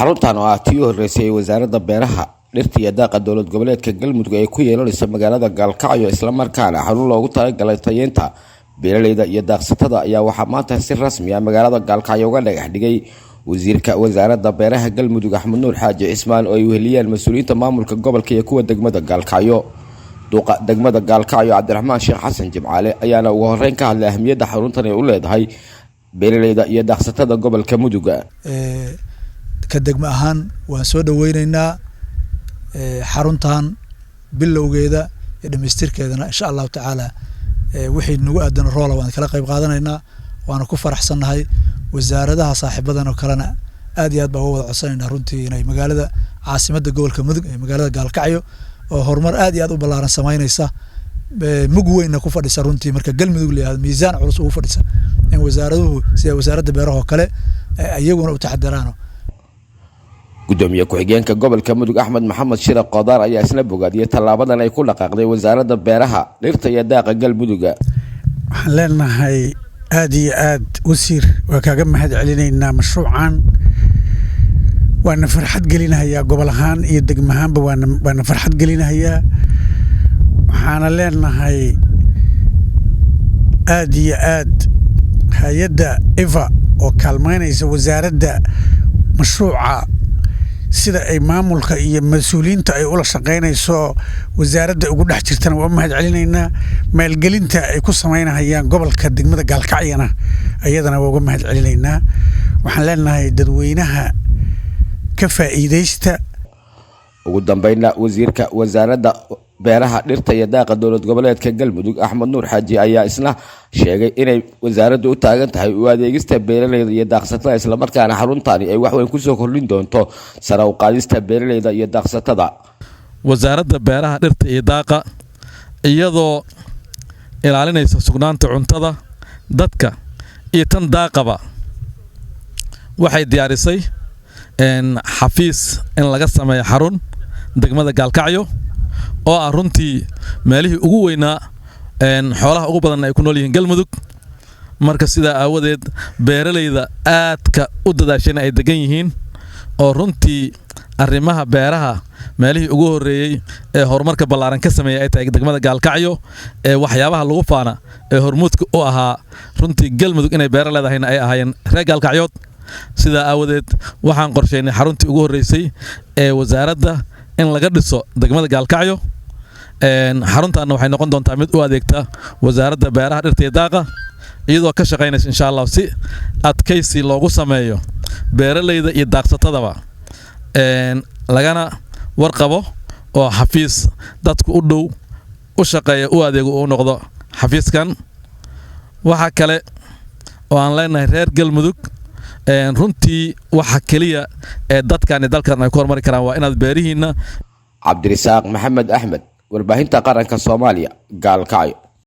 xaruntan oo ah tii horeysay wasaaradda beeraha dhirta iyo daaqa dowlad goboleedka Galmudug ay ku yeelanayso magaalada Gaalkacyo isla markaana xarun loogu talagalay tayeenta beeralayda iyo daaqsatada ayaa waxa maanta si rasmi ah magaalada Gaalkacyo uga dhagax dhigay wasiirka wasaaradda beeraha Galmudug Axmed Nuur Xaaji Cismaan oo ay weheliyeen mas'uuliyiinta maamulka gobolka iyo kuwa degmada Gaalkacyo duqa degmada Gaalkacyo Cabdiraxmaan Sheekh Xasan Jimcaale ayaana ugu horeyn ka hadlay ahmiyadda xaruntan ay u leedahay beeralayda iyo daaqsatada gobolka Mudug ka degmo ahaan waan soo dhaweynaynaa xaruntan bilowgeeda iyo dhameystirkeedana insha Allah taala wixii nagu aadan roola waan kala qayb qaadanaynaa waana ku faraxsanahay wasaaradaha saaxiibadan oo kalena aad iyo aad baa wada codsanaynaa runtii inay magaalada caasimadda gobolka Mudug ee magaalada Gaalkacyo oo horumar aad iyo aad u ballaaran sameynaysa mug weyn ku fadhisa runtii marka Galmudug leeyahay miisaan culus ugu fadhisa in wasaaraduhu sida wasaaradda beeraha kale ayaguna u taxadaraano gudoomiye ku-xigeenka gobolka Mudug Axmed Maxamed Shire Qodaar ayaa isna bogaadiyay talaabadan ay ku dhaqaaqday wasaaradda beeraha dhirta iyo daaqa Galmudug waxaan leenahay aad iyo aad wasiir waa kaaga mahadcelinaynaa mashruucan waana farxad gelinayaa gobol ahaan iyo degmo ahaanba waana farxad gelinayaa waxaana leenahay aad iyo aad hay'adda EVA oo kaalmeynaysa wasaaradda mashruuca sida ay maamulka iyo mas'uuliyiinta ay ula shaqeynayso wasaaradda ugu dhex jirtana waa mahadcelinaynaa maalgelinta ay ku sameynayaan gobolka degmada Gaalkacyana ayadana waa uga mahadcelinaynaa waxaan leenahay dadweynaha ka faa'iideysta ugu dambeynna wasiirka wasaaradda beeraha dhirta iyo daaqa dowlad goboleedka Galmudug Axmed Nuur Xaaji ayaa isna sheegay inay wasaaraddu u taagan tahay u adeegista beeralayda iyo daaqsatada isla markaana xaruntani ay wax weyn ku soo kordhin doonto sare u qaadista beeralayda iyo daaqsatada wasaaradda beeraha dhirta iyo daaqa iyadoo ilaalinaysa sugnaanta cuntada dadka iyo tan daaqaba waxay diyaarisay xafiis in laga sameeyo xarun degmada Gaalkacyo oo ah runtii meelihii ugu weynaa xoolaha ugu badan ay ku nool yihiin Galmudug marka sidaa aawadeed beeralayda aadka u dadaasheen ay degan yihiin oo runtii arrimaha beeraha meelihii ugu horeeyay ee horumarka ballaaran ka sameeyay ay tahay degmada Gaalkacyo ee waxyaabaha lagu faana ee hormuudka u ahaa runtii Galmudug inay beera leedahayna ay ahaayeen reer Gaalkacyood sidaa aawadeed waxaan qorsheynay xaruntii ugu horeysay ee wasaaradda in laga dhiso degmada Gaalkacyo xaruntan waxay noqon doontaa mid u adeegta wasaaradda beeraha dhirta iyo daaqa iyadoo ka shaqeynaysa insha Allah si adkaysi loogu sameeyo beeralayda iyo daaqsatadaba lagana warqabo oo xafiis dadku u dhow u shaqeeya u adeego u noqdo xafiiskan waxa kale oo aan leenahay reer Galmudug runtii waxa kaliya ee dadkan dalkan ay ku hormari karaan waa inaad beerihiina Cabdirasaaq Maxamed Axmed warbaahinta qaranka Soomaaliya Gaalkacyo.